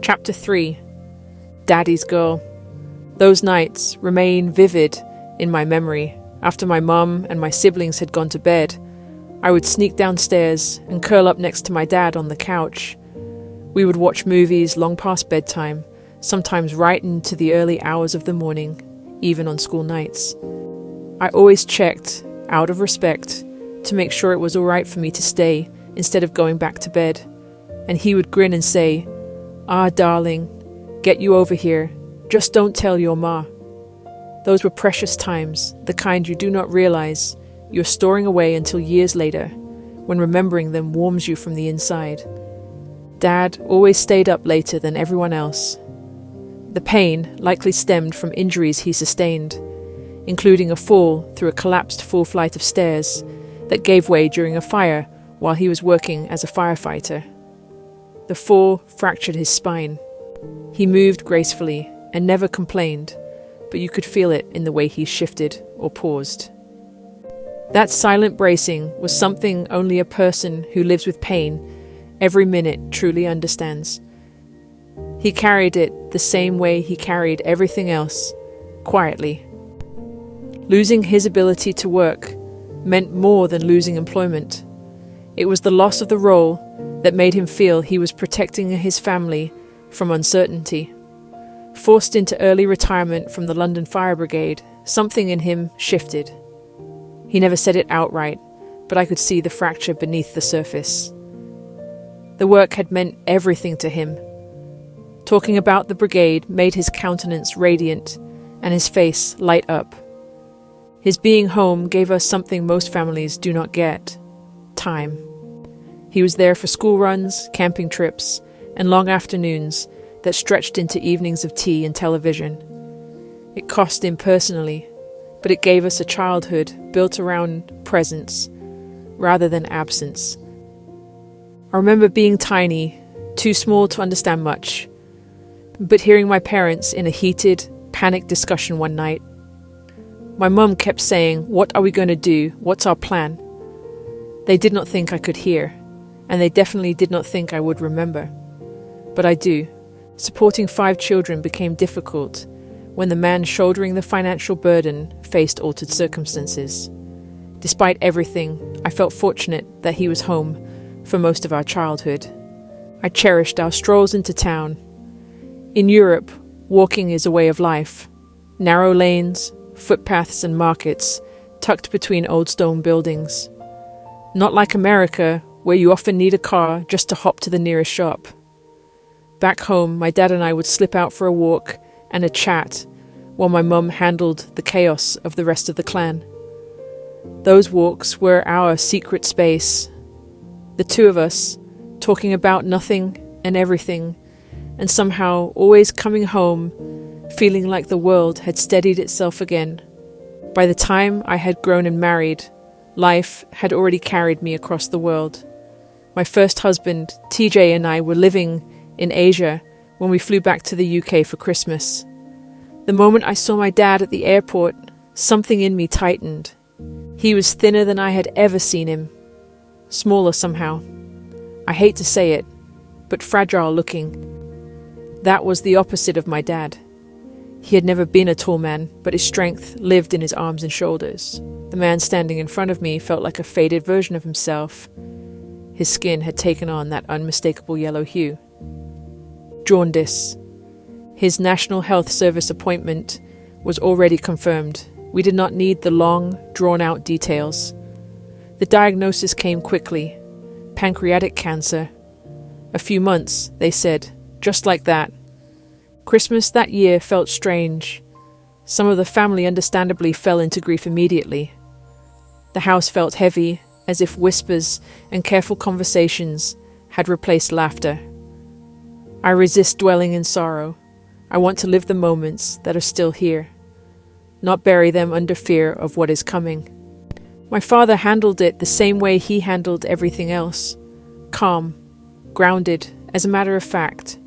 Chapter 3. Daddy's Girl. Those nights remain vivid in my memory. After my mum and my siblings had gone to bed, I would sneak downstairs and curl up next to my dad on the couch. We would watch movies long past bedtime, sometimes right into the early hours of the morning, even on school nights. I always checked, out of respect, to make sure it was all right for me to stay instead of going back to bed. And he would grin and say, "Ah, darling, get you over here. Just don't tell your ma." Those were precious times, the kind you do not realize you're storing away until years later, when remembering them warms you from the inside. Dad always stayed up later than everyone else. The pain likely stemmed from injuries he sustained, including a fall through a collapsed full flight of stairs that gave way during a fire while he was working as a firefighter. The fall fractured his spine. He moved gracefully and never complained, but you could feel it in the way he shifted or paused. That silent bracing was something only a person who lives with pain every minute truly understands. He carried it the same way he carried everything else, quietly. Losing his ability to work meant more than losing employment. It was the loss of the role that made him feel he was protecting his family from uncertainty. Forced into early retirement from the London Fire Brigade, something in him shifted. He never said it outright, but I could see the fracture beneath the surface. The work had meant everything to him. Talking about the brigade made his countenance radiant and his face light up. His being home gave us something most families do not get: time. He was there for school runs, camping trips, and long afternoons that stretched into evenings of tea and television. It cost him personally, but it gave us a childhood built around presence rather than absence. I remember being tiny, too small to understand much, but hearing my parents in a heated, panicked discussion one night. My mum kept saying, "What are we going to do? What's our plan?" They did not think I could hear, and they definitely did not think I would remember. But I do. Supporting 5 children became difficult when the man shouldering the financial burden faced altered circumstances. Despite everything, I felt fortunate that he was home for most of our childhood. I cherished our strolls into town. In Europe, walking is a way of life. Narrow lanes, footpaths and markets tucked between old stone buildings. Not like America, where you often need a car just to hop to the nearest shop. Back home, my dad and I would slip out for a walk and a chat while my mum handled the chaos of the rest of the clan. Those walks were our secret space. The two of us, talking about nothing and everything, and somehow always coming home feeling like the world had steadied itself again. By the time I had grown and married, life had already carried me across the world. My first husband, TJ, and I were living in Asia when we flew back to the UK for Christmas. The moment I saw my dad at the airport, something in me tightened. He was thinner than I had ever seen him. Smaller somehow. I hate to say it, but fragile looking. That was the opposite of my dad. He had never been a tall man, but his strength lived in his arms and shoulders. The man standing in front of me felt like a faded version of himself. His skin had taken on that unmistakable yellow hue. Jaundice. His National Health Service appointment was already confirmed. We did not need the long, drawn-out details. The diagnosis came quickly. Pancreatic cancer. A few months, they said, just like that. Christmas that year felt strange. Some of the family understandably fell into grief immediately. The house felt heavy, as if whispers and careful conversations had replaced laughter. I resist dwelling in sorrow. I want to live the moments that are still here, not bury them under fear of what is coming. My father handled it the same way he handled everything else. Calm, grounded, as a matter of fact.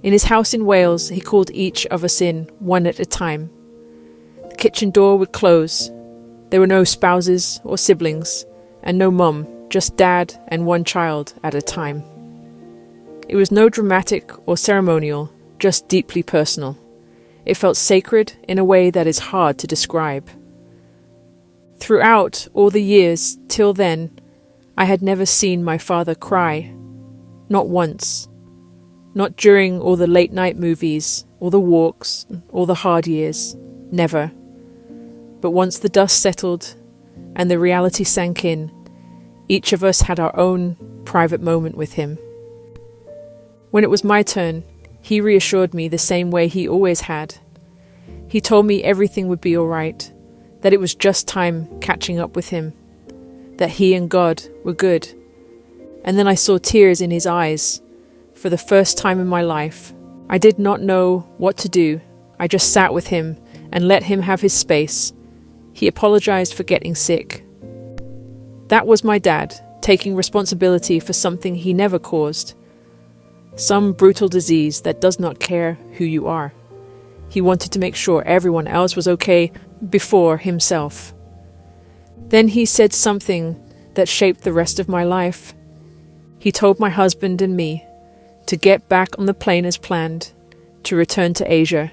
In his house in Wales, he called each of us in, one at a time. The kitchen door would close. There were no spouses or siblings, and no mum, just dad and one child at a time. It was no dramatic or ceremonial, just deeply personal. It felt sacred in a way that is hard to describe. Throughout all the years till then, I had never seen my father cry. Not once. Not during all the late-night movies, all the walks, all the hard years. Never. But once the dust settled and the reality sank in, each of us had our own private moment with him. When it was my turn, he reassured me the same way he always had. He told me everything would be all right, that it was just time catching up with him, that he and God were good. And then I saw tears in his eyes. For the first time in my life, I did not know what to do. I just sat with him and let him have his space. He apologized for getting sick. That was my dad, taking responsibility for something he never caused. Some brutal disease that does not care who you are. He wanted to make sure everyone else was okay before himself. Then he said something that shaped the rest of my life. He told my husband and me to get back on the plane as planned, to return to Asia.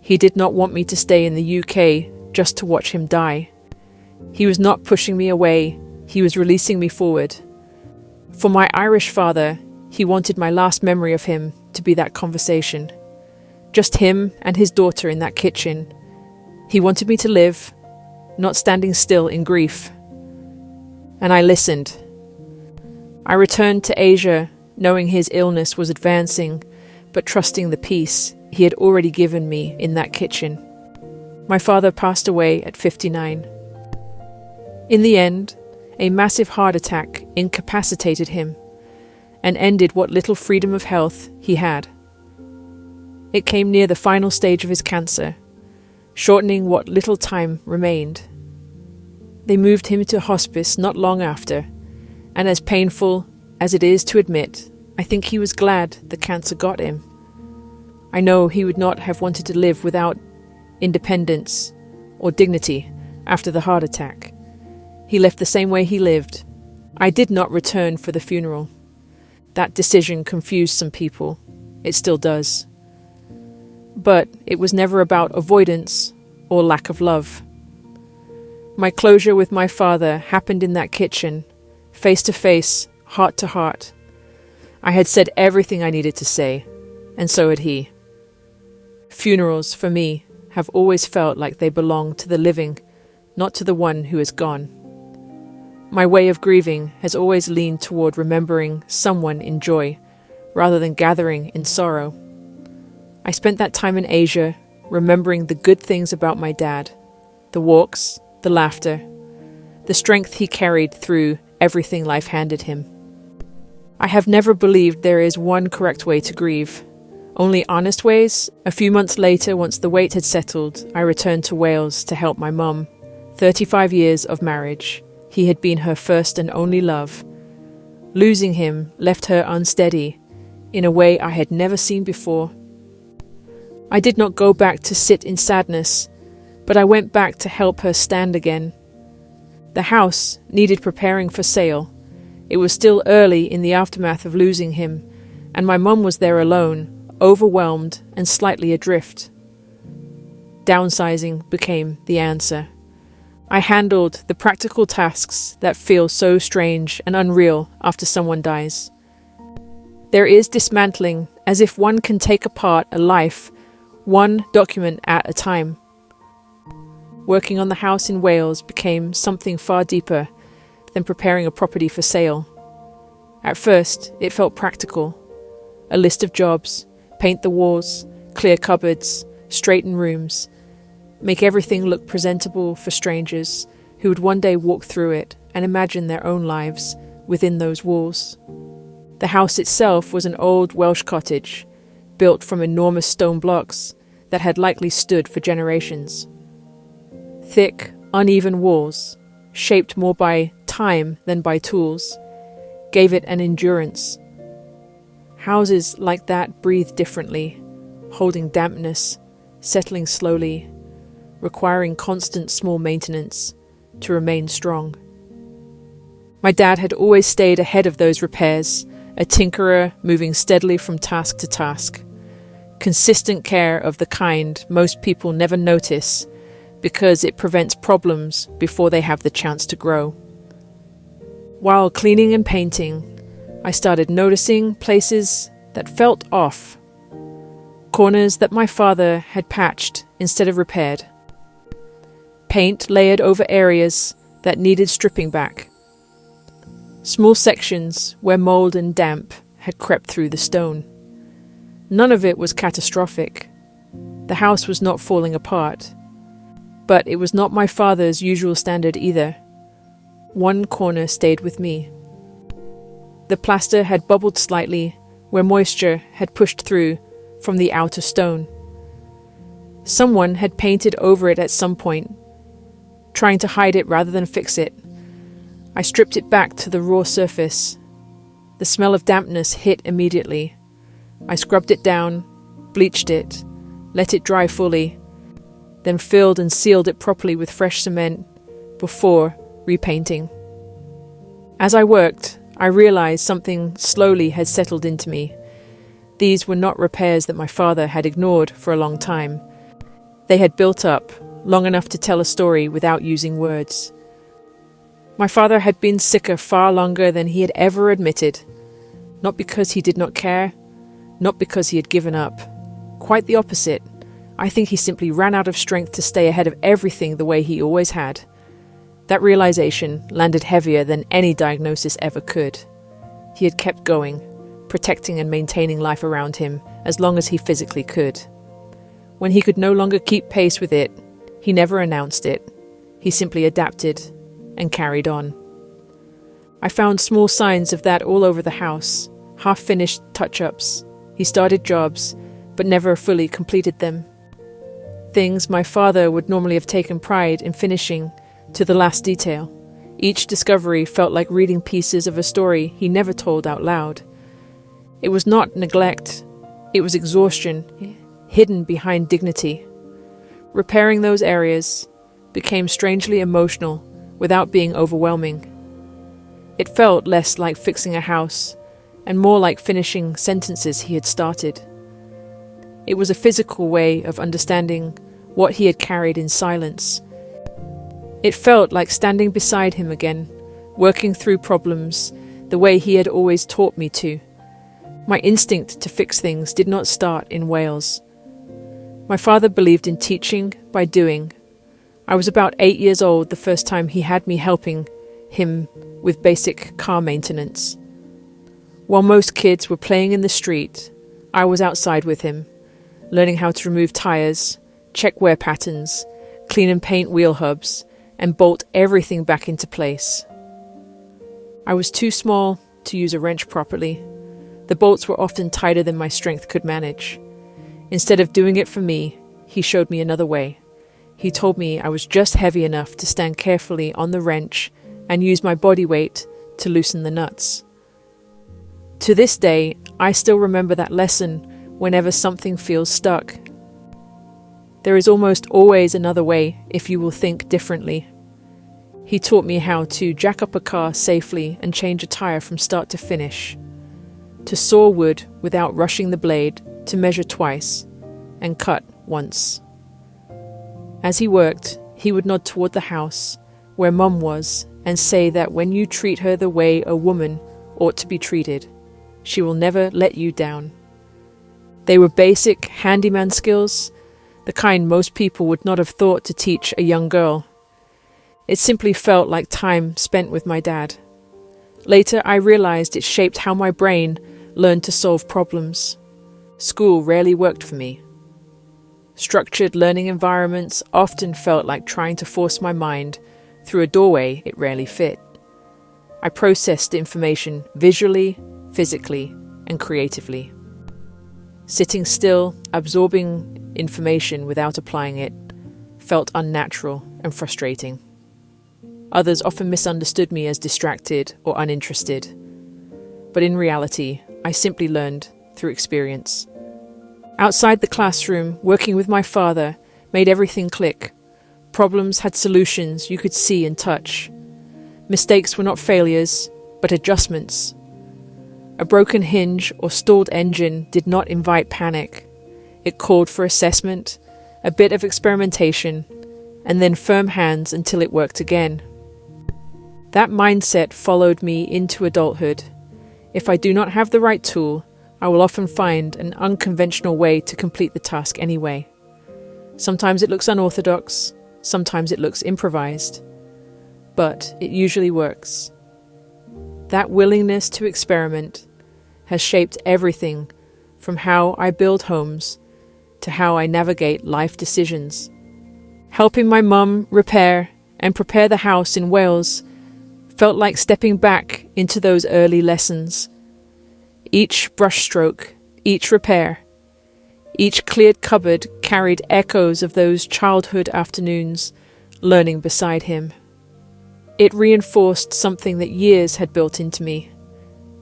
He did not want me to stay in the UK just to watch him die. He was not pushing me away, he was releasing me forward. For my Irish father, he wanted my last memory of him to be that conversation. Just him and his daughter in that kitchen. He wanted me to live, not standing still in grief. And I listened. I returned to Asia, knowing his illness was advancing, but trusting the peace he had already given me in that kitchen. My father passed away at 59. In the end, a massive heart attack incapacitated him and ended what little freedom of health he had. It came near the final stage of his cancer, shortening what little time remained. They moved him to hospice not long after, and as painful as it is to admit, I think he was glad the cancer got him. I know he would not have wanted to live without independence or dignity after the heart attack. He left the same way he lived. I did not return for the funeral. That decision confused some people. It still does. But it was never about avoidance or lack of love. My closure with my father happened in that kitchen, face to face, heart to heart. I had said everything I needed to say, and so had he. Funerals, for me, have always felt like they belong to the living, not to the one who is gone. My way of grieving has always leaned toward remembering someone in joy, rather than gathering in sorrow. I spent that time in Asia, remembering the good things about my dad, the walks, the laughter, the strength he carried through everything life handed him. I have never believed there is one correct way to grieve, only honest ways. A few months later, once the weight had settled, I returned to Wales to help my mum. 35 years of marriage. He had been her first and only love. Losing him left her unsteady, in a way I had never seen before. I did not go back to sit in sadness, but I went back to help her stand again. The house needed preparing for sale. It was still early in the aftermath of losing him, and my mum was there alone, overwhelmed and slightly adrift. Downsizing became the answer. I handled the practical tasks that feel so strange and unreal after someone dies. There is dismantling, as if one can take apart a life, one document at a time. Working on the house in Wales became something far deeper than preparing a property for sale. At first, it felt practical. A list of jobs, paint the walls, clear cupboards, straighten rooms, make everything look presentable for strangers who would one day walk through it and imagine their own lives within those walls. The house itself was an old Welsh cottage, built from enormous stone blocks that had likely stood for generations. Thick, uneven walls, shaped more by time than by tools, gave it an endurance. Houses like that breathe differently, holding dampness, settling slowly, requiring constant small maintenance to remain strong. My dad had always stayed ahead of those repairs, a tinkerer moving steadily from task to task. Consistent care of the kind most people never notice because it prevents problems before they have the chance to grow. While cleaning and painting, I started noticing places that felt off. Corners that my father had patched instead of repaired. Paint layered over areas that needed stripping back. Small sections where mold and damp had crept through the stone. None of it was catastrophic. The house was not falling apart. But it was not my father's usual standard either. One corner stayed with me. The plaster had bubbled slightly where moisture had pushed through from the outer stone. Someone had painted over it at some point, trying to hide it rather than fix it. I stripped it back to the raw surface. The smell of dampness hit immediately. I scrubbed it down, bleached it, let it dry fully, then filled and sealed it properly with fresh cement before repainting. As I worked, I realized something slowly had settled into me. These were not repairs that my father had ignored for a long time. They had built up, long enough to tell a story without using words. My father had been sicker far longer than he had ever admitted. Not because he did not care, not because he had given up. Quite the opposite. I think he simply ran out of strength to stay ahead of everything the way he always had. That realization landed heavier than any diagnosis ever could. He had kept going, protecting and maintaining life around him as long as he physically could. When he could no longer keep pace with it, he never announced it. He simply adapted and carried on. I found small signs of that all over the house, half-finished touch-ups. He started jobs, but never fully completed them. Things my father would normally have taken pride in finishing to the last detail. Each discovery felt like reading pieces of a story he never told out loud. It was not neglect, it was exhaustion, hidden behind dignity. Repairing those areas became strangely emotional without being overwhelming. It felt less like fixing a house and more like finishing sentences he had started. It was a physical way of understanding what he had carried in silence. It felt like standing beside him again, working through problems the way he had always taught me to. My instinct to fix things did not start in Wales. My father believed in teaching by doing. I was about 8 years old the first time he had me helping him with basic car maintenance. While most kids were playing in the street, I was outside with him, learning how to remove tires, check wear patterns, clean and paint wheel hubs, and bolt everything back into place. I was too small to use a wrench properly. The bolts were often tighter than my strength could manage. Instead of doing it for me, he showed me another way. He told me I was just heavy enough to stand carefully on the wrench and use my body weight to loosen the nuts. To this day, I still remember that lesson whenever something feels stuck. There is almost always another way if you will think differently. He taught me how to jack up a car safely and change a tire from start to finish, to saw wood without rushing the blade, to measure twice and cut once. As he worked, he would nod toward the house where Mum was and say that when you treat her the way a woman ought to be treated, she will never let you down. They were basic handyman skills, the kind most people would not have thought to teach a young girl. It simply felt like time spent with my dad. Later, I realized it shaped how my brain learned to solve problems. School rarely worked for me. Structured learning environments often felt like trying to force my mind through a doorway it rarely fit. I processed information visually, physically, and creatively. Sitting still, absorbing information without applying it, felt unnatural and frustrating. Others often misunderstood me as distracted or uninterested. But in reality, I simply learned through experience. Outside the classroom, working with my father made everything click. Problems had solutions you could see and touch. Mistakes were not failures, but adjustments. A broken hinge or stalled engine did not invite panic. It called for assessment, a bit of experimentation, and then firm hands until it worked again. That mindset followed me into adulthood. If I do not have the right tool, I will often find an unconventional way to complete the task anyway. Sometimes it looks unorthodox, sometimes it looks improvised, but it usually works. That willingness to experiment has shaped everything from how I build homes to how I navigate life decisions. Helping my mum repair and prepare the house in Wales felt like stepping back into those early lessons. Each brushstroke, each repair, each cleared cupboard carried echoes of those childhood afternoons learning beside him. It reinforced something that years had built into me.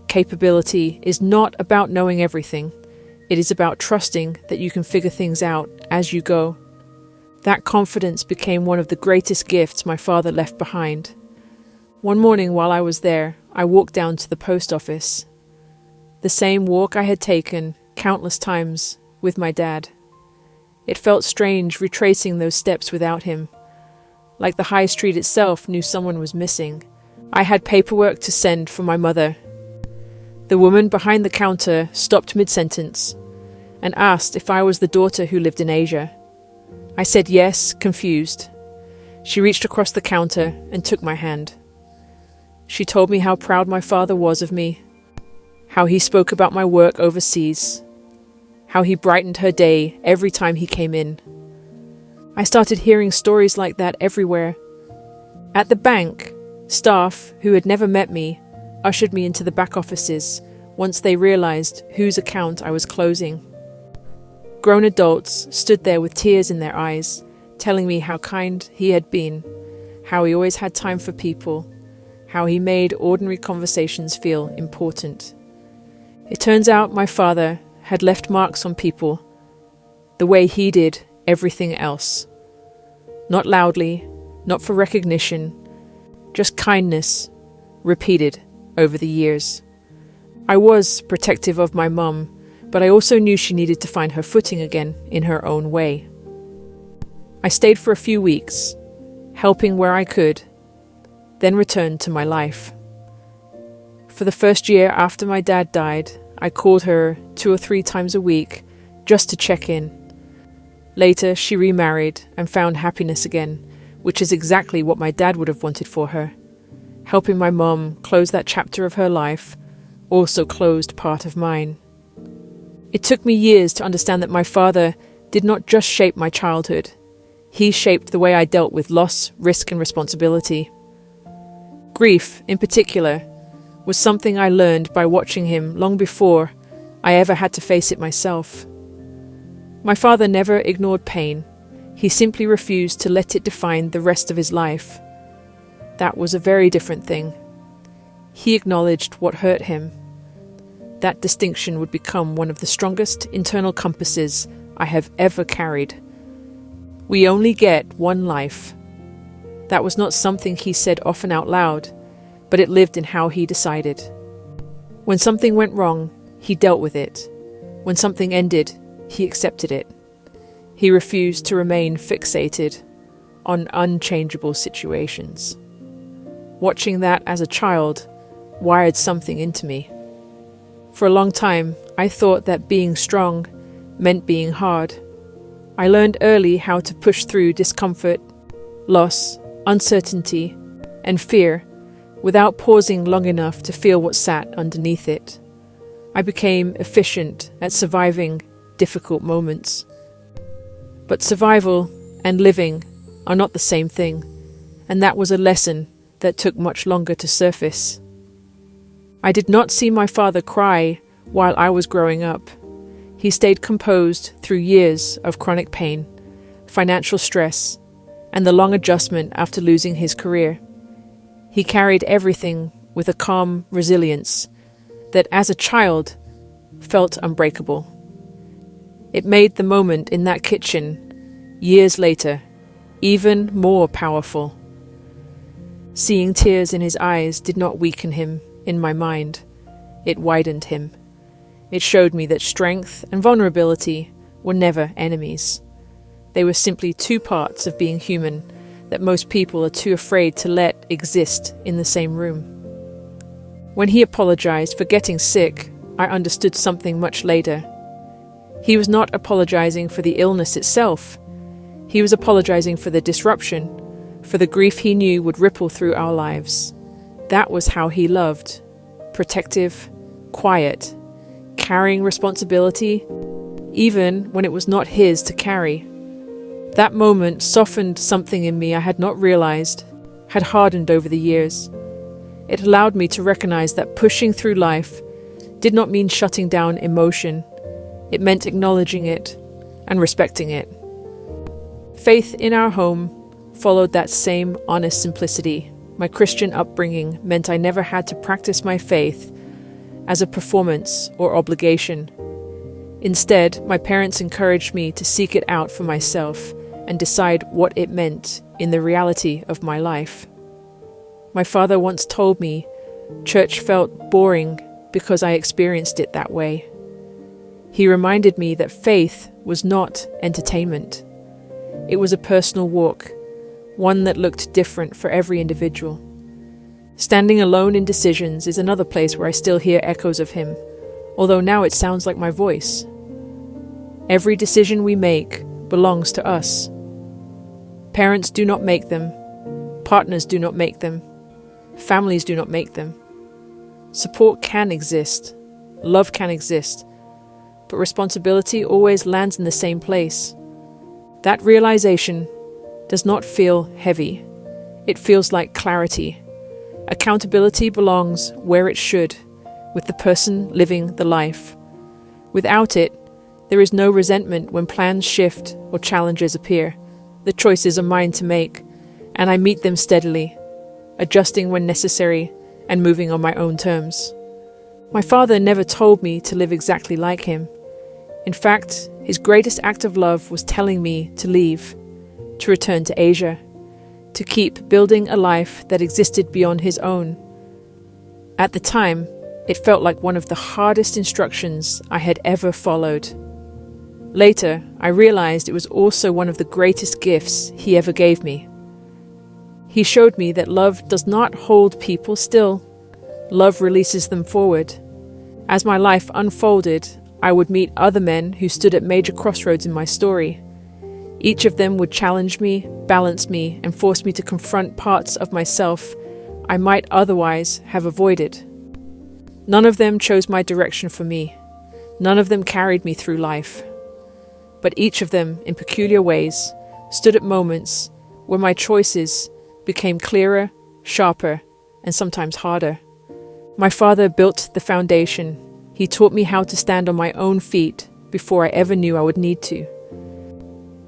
Capability is not about knowing everything. It is about trusting that you can figure things out as you go. That confidence became one of the greatest gifts my father left behind. One morning while I was there, I walked down to the post office. The same walk I had taken countless times with my dad. It felt strange retracing those steps without him. Like the high street itself knew someone was missing. I had paperwork to send for my mother. The woman behind the counter stopped mid-sentence and asked if I was the daughter who lived in Asia. I said yes, confused. She reached across the counter and took my hand. She told me how proud my father was of me, how he spoke about my work overseas, how he brightened her day every time he came in. I started hearing stories like that everywhere. At the bank, staff who had never met me ushered me into the back offices once they realized whose account I was closing. Grown adults stood there with tears in their eyes, telling me how kind he had been, how he always had time for people, how he made ordinary conversations feel important. It turns out my father had left marks on people the way he did everything else. Not loudly, not for recognition, just kindness, repeated over the years. I was protective of my mum, but I also knew she needed to find her footing again in her own way. I stayed for a few weeks, helping where I could, then returned to my life. For the first year after my dad died, I called her 2 or 3 times a week just to check in. Later, she remarried and found happiness again, which is exactly what my dad would have wanted for her. Helping my mom close that chapter of her life also closed part of mine. It took me years to understand that my father did not just shape my childhood. He shaped the way I dealt with loss, risk, and responsibility. Grief, in particular, was something I learned by watching him long before I ever had to face it myself. My father never ignored pain. He simply refused to let it define the rest of his life. That was a very different thing. He acknowledged what hurt him. That distinction would become one of the strongest internal compasses I have ever carried. We only get one life. That was not something he said often out loud, but it lived in how he decided. When something went wrong, he dealt with it. When something ended, he accepted it. He refused to remain fixated on unchangeable situations. Watching that as a child wired something into me. For a long time, I thought that being strong meant being hard. I learned early how to push through discomfort, loss, uncertainty, and fear without pausing long enough to feel what sat underneath it. I became efficient at surviving difficult moments. But survival and living are not the same thing, and that was a lesson that took much longer to surface. I did not see my father cry while I was growing up. He stayed composed through years of chronic pain, financial stress, and the long adjustment after losing his career. He carried everything with a calm resilience that, as a child, felt unbreakable. It made the moment in that kitchen, years later, even more powerful. Seeing tears in his eyes did not weaken him in my mind. it widened him. It showed me that strength and vulnerability were never enemies. They were simply two parts of being human that most people are too afraid to let exist in the same room. When he apologized for getting sick, I understood something much later. He was not apologizing for the illness itself. He was apologizing for the disruption, for the grief he knew would ripple through our lives. That was how he loved. Protective, quiet, carrying responsibility, even when it was not his to carry. That moment softened something in me I had not realized, had hardened over the years. It allowed me to recognize that pushing through life did not mean shutting down emotion. It meant acknowledging it and respecting it. Faith in our home followed that same honest simplicity. My Christian upbringing meant I never had to practice my faith as a performance or obligation. Instead, my parents encouraged me to seek it out for myself and decide what it meant in the reality of my life. My father once told me church felt boring because I experienced it that way. He reminded me that faith was not entertainment. It was a personal walk, one that looked different for every individual. Standing alone in decisions is another place where I still hear echoes of him, although now it sounds like my voice. Every decision we make belongs to us. Parents do not make them. Partners do not make them. Families do not make them. Support can exist. Love can exist. But responsibility always lands in the same place. That realization does not feel heavy. It feels like clarity. Accountability belongs where it should, with the person living the life. Without it, there is no resentment when plans shift or challenges appear. The choices are mine to make, and I meet them steadily, adjusting when necessary and moving on my own terms. My father never told me to live exactly like him. In fact, his greatest act of love was telling me to leave, to return to Asia, to keep building a life that existed beyond his own. At the time, it felt like one of the hardest instructions I had ever followed. Later, I realized it was also one of the greatest gifts he ever gave me. He showed me that love does not hold people still. Love releases them forward. As my life unfolded, I would meet other men who stood at major crossroads in my story. Each of them would challenge me, balance me, and force me to confront parts of myself I might otherwise have avoided. None of them chose my direction for me. None of them carried me through life. But each of them, in peculiar ways, stood at moments where my choices became clearer, sharper, and sometimes harder. My father built the foundation. He taught me how to stand on my own feet before I ever knew I would need to.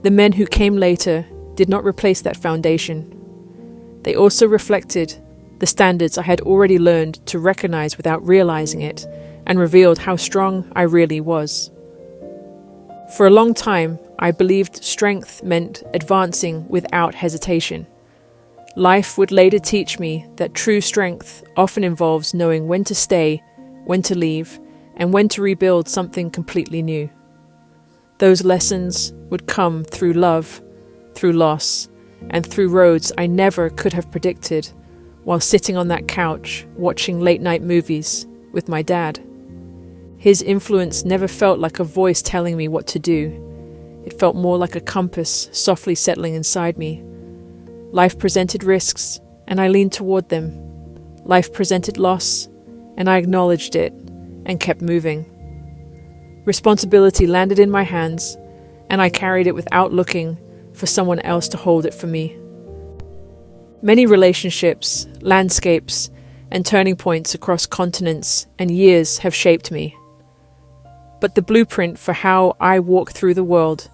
The men who came later did not replace that foundation. They also reflected the standards I had already learned to recognize without realizing it, and revealed how strong I really was. For a long time, I believed strength meant advancing without hesitation. Life would later teach me that true strength often involves knowing when to stay, when to leave, and when to rebuild something completely new. Those lessons would come through love, through loss, and through roads I never could have predicted while sitting on that couch watching late-night movies with my dad. His influence never felt like a voice telling me what to do. It felt more like a compass softly settling inside me. Life presented risks, and I leaned toward them. Life presented loss, and I acknowledged it and kept moving. Responsibility landed in my hands, and I carried it without looking for someone else to hold it for me. Many relationships, landscapes, and turning points across continents and years have shaped me. But the blueprint for how I walk through the world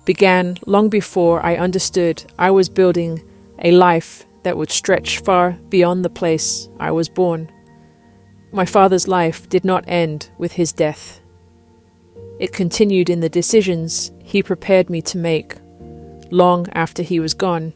began long before I understood I was building a life that would stretch far beyond the place I was born. My father's life did not end with his death. It continued in the decisions he prepared me to make long after he was gone.